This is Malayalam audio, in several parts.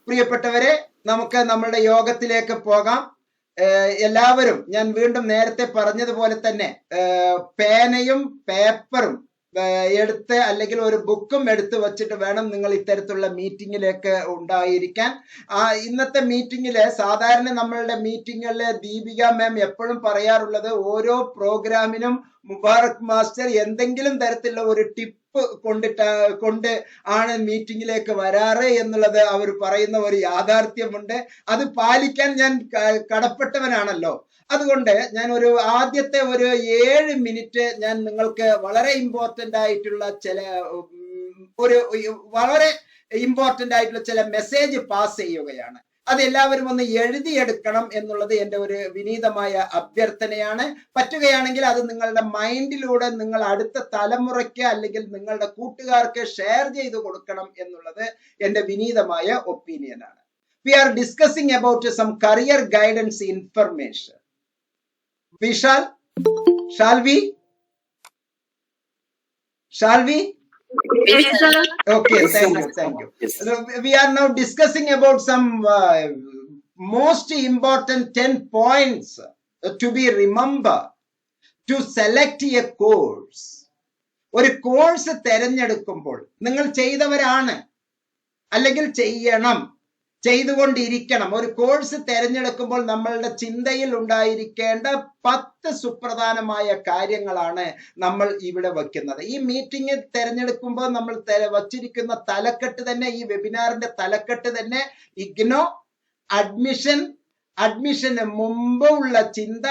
പ്രിയപ്പെട്ടവരെ, നമുക്ക് നമ്മുടെ യോഗത്തിലേക്ക് പോകാം. എല്ലാവരും ഞാൻ വീണ്ടും നേരത്തെ പറഞ്ഞതുപോലെ തന്നെ പേനയും പേപ്പറും എടുത്ത് അല്ലെങ്കിൽ ഒരു ബുക്കും എടുത്ത് വച്ചിട്ട് വേണം നിങ്ങൾ ഇത്തരത്തിലുള്ള മീറ്റിങ്ങിലേക്ക് ഉണ്ടായിരിക്കാൻ. ഇന്നത്തെ മീറ്റിങ്ങില് സാധാരണ നമ്മളുടെ മീറ്റിങ്ങുകളില് ദീപിക മാം എപ്പോഴും പറയാറുള്ളത് ഓരോ പ്രോഗ്രാമിനും മുബാറക് മാസ്റ്റർ എന്തെങ്കിലും തരത്തിലുള്ള ഒരു ടിപ്പ് കൊണ്ട് ആണ് മീറ്റിങ്ങിലേക്ക് വരാറ് എന്നുള്ളത് അവർ പറയുന്ന ഒരു യാഥാർത്ഥ്യമുണ്ട്. അത് പാലിക്കാൻ ഞാൻ കടപ്പെട്ടവനാണല്ലോ. അതുകൊണ്ട് ഞാൻ ആദ്യത്തെ ഒരു 7 മിനിറ്റ് ഞാൻ നിങ്ങൾക്ക് വളരെ ഇമ്പോർട്ടന്റ് ആയിട്ടുള്ള ചില മെസ്സേജ് പാസ് ചെയ്യുകയാണ്. അത് എല്ലാവരും ഒന്ന് എഴുതിയെടുക്കണം എന്നുള്ളത് എൻ്റെ ഒരു വിനീതമായ അഭ്യർത്ഥനയാണ്. പറ്റുകയാണെങ്കിൽ അത് നിങ്ങളുടെ മൈൻഡിലൂടെ നിങ്ങൾ അടുത്ത തലമുറയ്ക്ക് അല്ലെങ്കിൽ നിങ്ങളുടെ കൂട്ടുകാർക്ക് ഷെയർ ചെയ്ത് കൊടുക്കണം എന്നുള്ളത് എൻ്റെ വിനീതമായ ഒപ്പീനിയനാണ്. We are discussing about some career guidance information. Shall we? Okay, thank you. Yes. We are now discussing about some most important 10 points to be remembered to select a course. ഒരു കോഴ്സ് തിരഞ്ഞെടുക്കുമ്പോൾ നിങ്ങൾ ചെയ്തവരാണ് അല്ലെങ്കിൽ ചെയ്തുകൊണ്ടിരിക്കണം. ഒരു കോഴ്സ് തിരഞ്ഞെടുക്കുമ്പോൾ നമ്മളുടെ ചിന്തയിൽ ഉണ്ടായിരിക്കേണ്ട 10 സുപ്രധാനമായ കാര്യങ്ങളാണ് നമ്മൾ ഇവിടെ വെക്കുന്നത്. ഈ മീറ്റിംഗ് തിരഞ്ഞെടുക്കുമ്പോൾ നമ്മൾ വച്ചിരിക്കുന്ന തലക്കെട്ട് തന്നെ, ഈ വെബിനാറിന്റെ തലക്കെട്ട് തന്നെ ഇഗ്നോ അഡ്മിഷന് മുമ്പുള്ള ചിന്ത,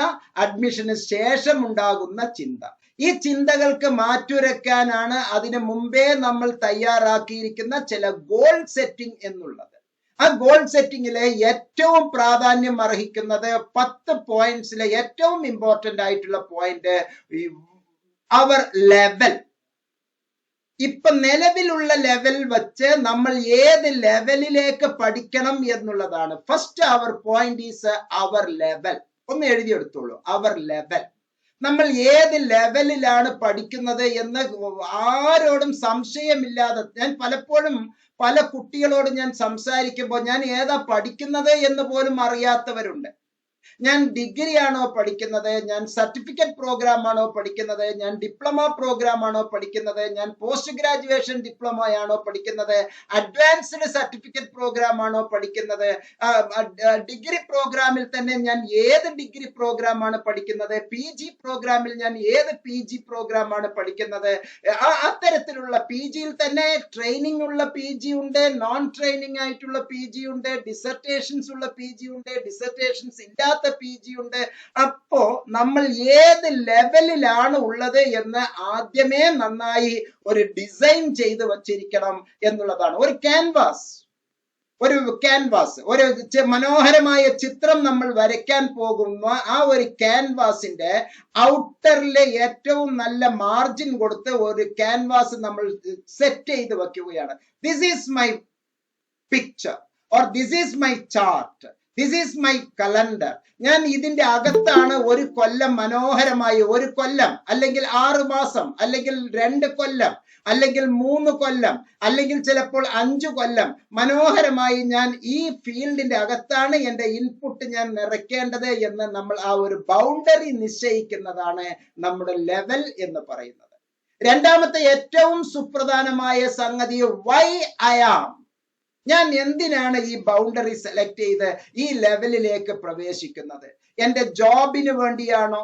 അഡ്മിഷന് ശേഷം ഉണ്ടാകുന്ന ചിന്ത. ഈ ചിന്തകൾക്ക് മാറ്റുരയ്ക്കാനാണ് അതിനു മുമ്പേ നമ്മൾ തയ്യാറാക്കിയിരിക്കുന്ന ചില ഗോൾ സെറ്റിംഗ് എന്നുള്ളത്. ആ ഗോൾ സെറ്റിംഗിലെ ഏറ്റവും പ്രാധാന്യം അർഹിക്കുന്നത് 10 പോയിന്റ്സിലെ ഏറ്റവും ഇമ്പോർട്ടന്റ് ആയിട്ടുള്ള പോയിന്റ് അവർ ലെവൽ. ഇപ്പൊ നിലവിലുള്ള ലെവൽ വെച്ച് നമ്മൾ ഏത് ലെവലിലേക്ക് പഠിക്കണം എന്നുള്ളതാണ്. First our point is our level. ഒന്ന് എഴുതിയെടുത്തോളൂ, അവർ ലെവൽ. നമ്മൾ ഏത് ലെവലിലാണ് പഠിക്കുന്നത് എന്ന് ആരോടും സംശയമില്ലാതെ, ഞാൻ പലപ്പോഴും പല കുട്ടികളോട് ഞാൻ സംസാരിക്കുമ്പോൾ ഞാൻ ഏതാ പഠിക്കുന്നത് എന്ന് പോലും അറിയാത്തവരുണ്ട്. ഞാൻ ഡിഗ്രി ആണോ പഠിക്കുന്നത്, ഞാൻ സർട്ടിഫിക്കറ്റ് പ്രോഗ്രാം ആണോ പഠിക്കുന്നത്, ഞാൻ ഡിപ്ലോമ പ്രോഗ്രാം ആണോ പഠിക്കുന്നത്, ഞാൻ പോസ്റ്റ് ഗ്രാജുവേഷൻ ഡിപ്ലോമയാണോ പഠിക്കുന്നത്, അഡ്വാൻസ്ഡ് സർട്ടിഫിക്കറ്റ് പ്രോഗ്രാം ആണോ പഠിക്കുന്നത്, ഡിഗ്രി പ്രോഗ്രാമിൽ തന്നെ ഞാൻ ഏത് ഡിഗ്രി പ്രോഗ്രാം ആണ് പഠിക്കുന്നത്, PG പ്രോഗ്രാമിൽ ഞാൻ ഏത് PG പ്രോഗ്രാം ആണ് പഠിക്കുന്നത്. അത്തരത്തിലുള്ള PGയിൽ തന്നെ ട്രെയിനിങ് ഉള്ള PG ഉണ്ട്, നോൺ ട്രെയിനിങ് ആയിട്ടുള്ള PG ഉണ്ട്, ഡിസർട്ടേഷൻസ് ഉള്ള PG ഉണ്ട്, ഡിസർട്ടേഷൻസ് ഇല്ലാത്ത PG ഉണ്ട്. അപ്പോ നമ്മൾ ഏത് ലെവലിലാണ് ഉള്ളത് എന്ന് ആദ്യമേ നന്നായി ഒരു ഡിസൈൻ ചെയ്ത് വച്ചിരിക്കണം എന്നുള്ളതാണ്. ഒരു ക്യാൻവാസ്, ഒരു മനോഹരമായ ചിത്രം നമ്മൾ വരയ്ക്കാൻ പോകുന്ന ആ ഒരു ക്യാൻവാസിന്റെ ഔട്ടറിലെ ഏറ്റവും നല്ല മാർജിൻ കൊടുത്ത് ഒരു ക്യാൻവാസ് നമ്മൾ സെറ്റ് ചെയ്ത് വെക്കുകയാണ്. This is my picture or this is my chart, this is my calendar. ഞാൻ ഇതിന്റെ അകത്താണ് ഒരു കൊല്ലം മനോഹരമായി, ഒരു കൊല്ലം അല്ലെങ്കിൽ 6 മാസം അല്ലെങ്കിൽ 2 കൊല്ലം അല്ലെങ്കിൽ 3 കൊല്ലം അല്ലെങ്കിൽ ചിലപ്പോൾ 5 കൊല്ലം മനോഹരമായി ഞാൻ ഈ ഫീൽഡിന്റെ അകത്താണ് എൻ്റെ ഇൻപുട്ട് ഞാൻ നിറയ്ക്കേണ്ടത് എന്ന് നമ്മൾ ആ ഒരു ബൗണ്ടറി നിശ്ചയിക്കുന്നതാണ് നമ്മുടെ ലെവൽ എന്ന് പറയുന്നത്. രണ്ടാമത്തെ ഏറ്റവും സുപ്രധാനമായ സംഗതി വൈ ഐ ആം. ഞാൻ എന്തിനാണ് ഈ ബൗണ്ടറി സെലക്ട് ചെയ്ത് ഈ ലെവലിലേക്ക് പ്രവേശിക്കുന്നത്? എൻ്റെ ജോബിന് വേണ്ടിയാണോ,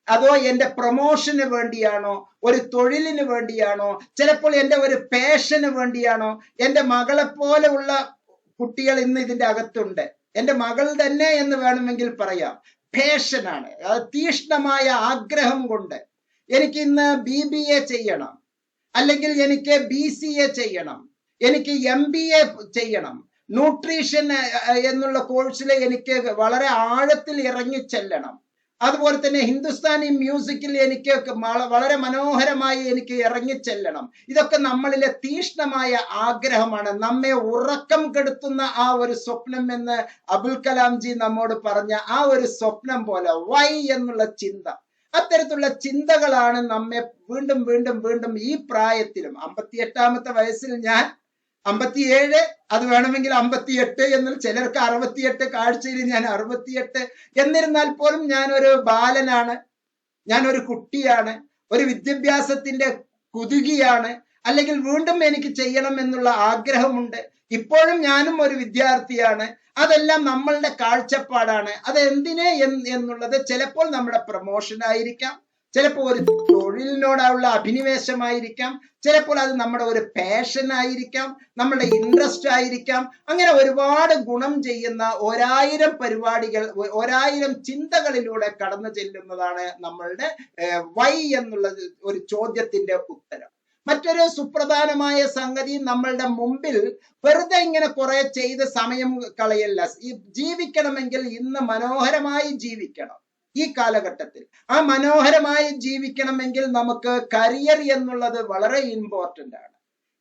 അതോ എൻ്റെ പ്രൊമോഷന് വേണ്ടിയാണോ, ഒരു തൊഴിലിന് വേണ്ടിയാണോ, ചിലപ്പോൾ എൻ്റെ ഒരു പാഷന് വേണ്ടിയാണോ? എൻ്റെ മകളെ പോലെയുള്ള കുട്ടികൾ ഇന്ന് ഇതിന്റെ അകത്തുണ്ട്. എൻ്റെ മകൾ തന്നെ എന്ന് വേണമെങ്കിൽ പറയാം. പാഷനാണ്, തീഷ്ണമായ ആഗ്രഹം കൊണ്ട് എനിക്ക് ഇന്ന് BBA ചെയ്യണം, അല്ലെങ്കിൽ എനിക്ക് BCA ചെയ്യണം, എനിക്ക് MBA ചെയ്യണം, ന്യൂട്രീഷൻ എന്നുള്ള കോഴ്സിൽ എനിക്ക് വളരെ ആഴത്തിൽ ഇറങ്ങി ചെല്ലണം, അതുപോലെ തന്നെ ഹിന്ദുസ്ഥാനി മ്യൂസിക്കിൽ എനിക്ക് വളരെ മനോഹരമായി എനിക്ക് ഇറങ്ങിച്ചെല്ലണം. ഇതൊക്കെ നമ്മളിലെ തീഷ്ണമായ ആഗ്രഹമാണ്. നമ്മെ ഉറക്കം കെടുത്തുന്ന ആ ഒരു സ്വപ്നം എന്ന് അബുൽ കലാംജി നമ്മോട് പറഞ്ഞ ആ ഒരു സ്വപ്നം പോലെ വൈ എന്നുള്ള ചിന്ത, അത്തരത്തിലുള്ള ചിന്തകളാണ് നമ്മെ വീണ്ടും വീണ്ടും വീണ്ടും ഈ പ്രായത്തിലും 58-ാമത്തെ വയസ്സിൽ ഞാൻ 57, അത് വേണമെങ്കിൽ 58 എന്ന്, ചിലർക്ക് 68, കാഴ്ചയിൽ ഞാൻ 68. എന്നിരുന്നാൽ പോലും ഞാൻ ഒരു ബാലനാണ്, ഞാൻ ഒരു കുട്ടിയാണ്, ഒരു വിദ്യാഭ്യാസത്തിന്റെ കുതുകിയാണ്, അല്ലെങ്കിൽ വീണ്ടും എനിക്ക് ചെയ്യണം എന്നുള്ള ആഗ്രഹമുണ്ട്. ഇപ്പോഴും ഞാനും ഒരു വിദ്യാർത്ഥിയാണ്. അതെല്ലാം നമ്മളുടെ കാഴ്ചപ്പാടാണ്. അത് എന്തിനെ എന്നുള്ളത് ചിലപ്പോൾ നമ്മുടെ പ്രൊമോഷൻ ആയിരിക്കാം, ചിലപ്പോൾ ഒരു തൊഴിലിനോടുള്ള അഭിനിവേശമായിരിക്കാം, ചിലപ്പോൾ അത് നമ്മുടെ ഒരു പാഷൻ ആയിരിക്കാം, നമ്മുടെ ഇൻട്രസ്റ്റ് ആയിരിക്കാം. അങ്ങനെ ഒരുപാട് ഗുണം ചെയ്യുന്ന 1000 പരിപാടികൾ, 1000 ചിന്തകളിലൂടെ കടന്നു ചെല്ലുന്നതാണ് നമ്മളുടെ വൈ എന്നുള്ള ഒരു ചോദ്യത്തിന്റെ ഉത്തരം. മറ്റൊരു സുപ്രധാനമായ സംഗതി, നമ്മളുടെ മുമ്പിൽ വെറുതെ ഇങ്ങനെ കുറെ ചെയ്ത് സമയം കളയല്ല. ഈ ജീവിക്കണമെങ്കിൽ ഇന്ന് മനോഹരമായി ജീവിക്കണം. ഈ കാലഘട്ടത്തിൽ ആ മനോഹരമായി ജീവിക്കണമെങ്കിൽ നമുക്ക് കരിയർ എന്നുള്ളത് വളരെ ഇമ്പോർട്ടന്റ് ആണ്.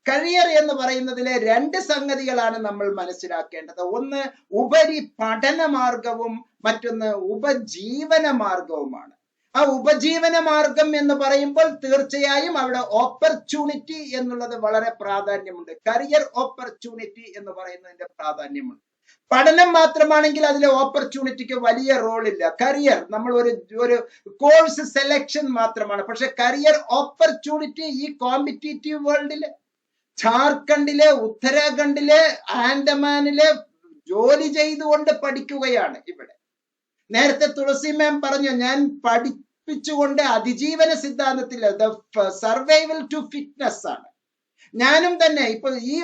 കരിയർ എന്ന് പറയുന്നതിലെ 2 സംഗതികളാണ് നമ്മൾ മനസ്സിലാക്കേണ്ടത്. ഒന്ന് ഉപരി പഠന മാർഗവും മറ്റൊന്ന് ഉപജീവന മാർഗവുമാണ്. ആ ഉപജീവന മാർഗം എന്ന് പറയുമ്പോൾ തീർച്ചയായും അവിടെ ഓപ്പർച്യൂണിറ്റി എന്നുള്ളത് വളരെ പ്രാധാന്യമുണ്ട്. കരിയർ ഓപ്പർച്യൂണിറ്റി എന്ന് പറയുന്നതിന്റെ പ്രാധാന്യമുണ്ട്. പഠനം മാത്രമാണെങ്കിൽ അതിലെ ഓപ്പർച്യൂണിറ്റിക്ക് വലിയ റോളില്ല. കരിയർ നമ്മൾ ഒരു കോഴ്സ് സെലക്ഷൻ മാത്രമാണ്. പക്ഷെ കരിയർ ഓപ്പർച്യൂണിറ്റി ഈ കോമ്പറ്റീറ്റീവ് വേൾഡില് ജാർഖണ്ഡിലെ, ഉത്തരാഖണ്ഡിലെ, ആൻഡമാനിലെ ജോലി ചെയ്തുകൊണ്ട് പഠിക്കുകയാണ്. ഇവിടെ നേരത്തെ തുളസി മാം പറഞ്ഞു, ഞാൻ പഠിപ്പിച്ചുകൊണ്ട് അതിജീവന സിദ്ധാന്തത്തിൽ സർവൈവൽ ടു ഫിറ്റ്നസ് ആണ്. ഞാനും തന്നെ ഇപ്പൊ ഈ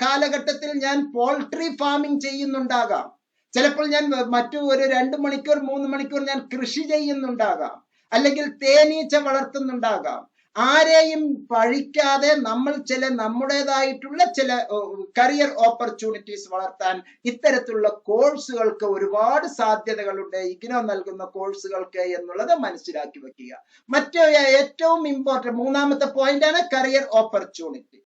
കാലഘട്ടത്തിൽ ഞാൻ പോൾട്രി ഫാമിംഗ് ചെയ്യുന്നുണ്ടാകാം, ചിലപ്പോൾ ഞാൻ മറ്റു ഒരു 2 മണിക്കൂർ 3 മണിക്കൂർ ഞാൻ കൃഷി ചെയ്യുന്നുണ്ടാകാം, അല്ലെങ്കിൽ തേനീച്ച വളർത്തുന്നുണ്ടാകാം. ആരെയും പഴിക്കാതെ നമ്മൾ നമ്മുടേതായിട്ടുള്ള ചില കരിയർ ഓപ്പർച്യൂണിറ്റീസ് വളർത്താൻ ഇത്തരത്തിലുള്ള കോഴ്സുകൾക്ക് ഒരുപാട് സാധ്യതകളുണ്ട്, ഇഗ്നോ നൽകുന്ന കോഴ്സുകൾക്ക് എന്നുള്ളത് മനസ്സിലാക്കി വെക്കുക. ഏറ്റവും ഇമ്പോർട്ടന്റ് 3ാമത്തെ പോയിന്റ് ആണ് കരിയർ ഓപ്പർച്യൂണിറ്റി.